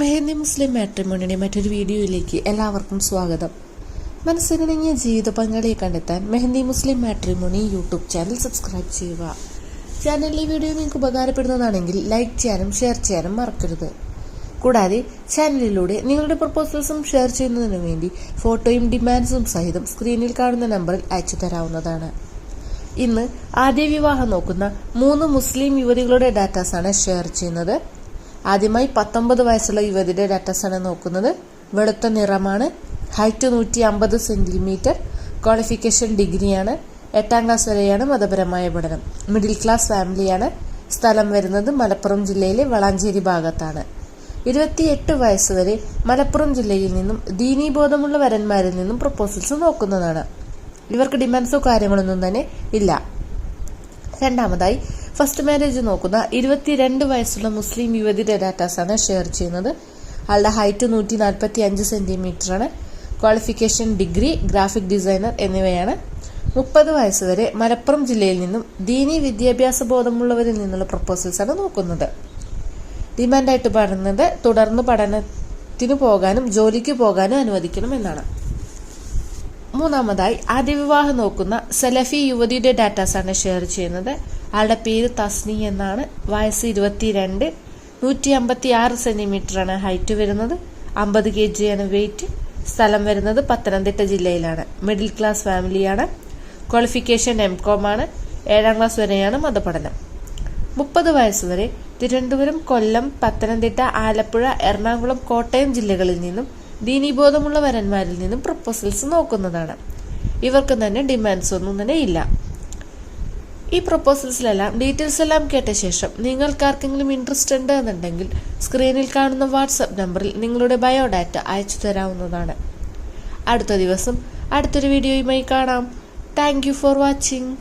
മെഹന്തി മുസ്ലിം മാട്രിമോണിയുടെ മറ്റൊരു വീഡിയോയിലേക്ക് എല്ലാവർക്കും സ്വാഗതം. മനസ്സിനിണങ്ങിയ ജീവിത പങ്കാളിയെ കണ്ടെത്താൻ മെഹന്തി മുസ്ലിം മാട്രിമോണി യൂട്യൂബ് ചാനൽ സബ്സ്ക്രൈബ് ചെയ്യുക. ചാനലിലെ വീഡിയോ നിങ്ങൾക്ക് ഉപകാരപ്പെടുന്നതാണെങ്കിൽ ലൈക്ക് ചെയ്യാനും ഷെയർ ചെയ്യാനും മറക്കരുത്. കൂടാതെ ചാനലിലൂടെ നിങ്ങളുടെ പ്രപ്പോസൽസും ഷെയർ ചെയ്യുന്നതിനു വേണ്ടി ഫോട്ടോയും ഡിമാൻഡ്സും സഹിതം സ്ക്രീനിൽ കാണുന്ന നമ്പറിൽ അയച്ചു തരാവുന്നതാണ്. ഇന്ന് ആദ്യ വിവാഹം നോക്കുന്ന 3 മുസ്ലിം യുവതികളുടെ ഡാറ്റാസാണ് ഷെയർ ചെയ്യുന്നത്. ആദ്യമായി 19 വയസ്സുള്ള യുവതിയുടെ ഡാറ്റാസാണ് നോക്കുന്നത്. വെളുത്ത നിറമാണ്, ഹൈറ്റ് 150 സെന്റിമീറ്റർ, ക്വാളിഫിക്കേഷൻ ഡിഗ്രിയാണ്, 8ാം ക്ലാസ് വരെയാണ് മതപരമായ പഠനം, മിഡിൽ ക്ലാസ് ഫാമിലിയാണ്. സ്ഥലം വരുന്നത് മലപ്പുറം ജില്ലയിലെ വളാഞ്ചേരി ഭാഗത്താണ്. 28 വയസ്സ് വരെ മലപ്പുറം ജില്ലയിൽ നിന്നും ദീനീബോധമുള്ള വരന്മാരിൽ നിന്നും പ്രപ്പോസൽസ് നോക്കുന്നതാണ്. ഇവർക്ക് ഡിമാൻഡ്സോ കാര്യങ്ങളൊന്നും തന്നെ ഇല്ല. രണ്ടാമതായി ഫസ്റ്റ് മാരേജ് നോക്കുന്ന 22 വയസ്സുള്ള മുസ്ലിം യുവതിയുടെ ഡാറ്റാസാണ് ഷെയർ ചെയ്യുന്നത്. ആളുടെ ഹൈറ്റ് 145 സെന്റിമീറ്റർ ആണ്, ക്വാളിഫിക്കേഷൻ ഡിഗ്രി, ഗ്രാഫിക് ഡിസൈനർ എന്നിവയാണ്. 30 വയസ്സ് വരെ മലപ്പുറം ജില്ലയിൽ നിന്നും ദീനി വിദ്യാഭ്യാസ ബോധമുള്ളവരിൽ നിന്നുള്ള പ്രപ്പോസൽസ് ആണ് നോക്കുന്നത്. ഡിമാൻഡായിട്ട് പറയുന്നത് തുടർന്ന് പഠനത്തിന് പോകാനും ജോലിക്ക് പോകാനും അനുവദിക്കണം എന്നാണ്. മൂന്നാമതായി ആദ്യ വിവാഹം നോക്കുന്ന സലഫി യുവതിയുടെ ഡാറ്റാസാണ് ഷെയർ ചെയ്യുന്നത്. ആളുടെ പേര് തസ്നി എന്നാണ്. വയസ്സ് 22, 156 സെന്റിമീറ്റർ ആണ് ഹൈറ്റ് വരുന്നത്, 50 kg ആണ് വെയിറ്റ്. സ്ഥലം വരുന്നത് പത്തനംതിട്ട ജില്ലയിലാണ്. മിഡിൽ ക്ലാസ് ഫാമിലിയാണ്. ക്വാളിഫിക്കേഷൻ MCOM ആണ്. 7ാം ക്ലാസ് വരെയാണ് മതപഠനം. 30 വയസ്സ് വരെ തിരുവനന്തപുരം, കൊല്ലം, പത്തനംതിട്ട, ആലപ്പുഴ, എറണാകുളം, കോട്ടയം ജില്ലകളിൽ നിന്നും ദീനീബോധമുള്ള വരന്മാരിൽ നിന്നും പ്രപ്പോസൽസ് നോക്കുന്നതാണ്. ഇവർക്ക് തന്നെ ഡിമാൻഡ്സ് ഒന്നും തന്നെ ഇല്ല. ഈ പ്രപ്പോസൽസിലെല്ലാം ഡീറ്റെയിൽസ് എല്ലാം കേട്ട ശേഷം നിങ്ങൾക്കാർക്കെങ്കിലും ഇൻട്രസ്റ്റ് ഉണ്ട് എന്നുണ്ടെങ്കിൽ സ്ക്രീനിൽ കാണുന്ന വാട്സപ്പ് നമ്പറിൽ നിങ്ങളുടെ ബയോഡാറ്റ അയച്ചു തരാവുന്നതാണ്. അടുത്ത ദിവസം അടുത്തൊരു വീഡിയോയുമായി കാണാം. Thank you for watching.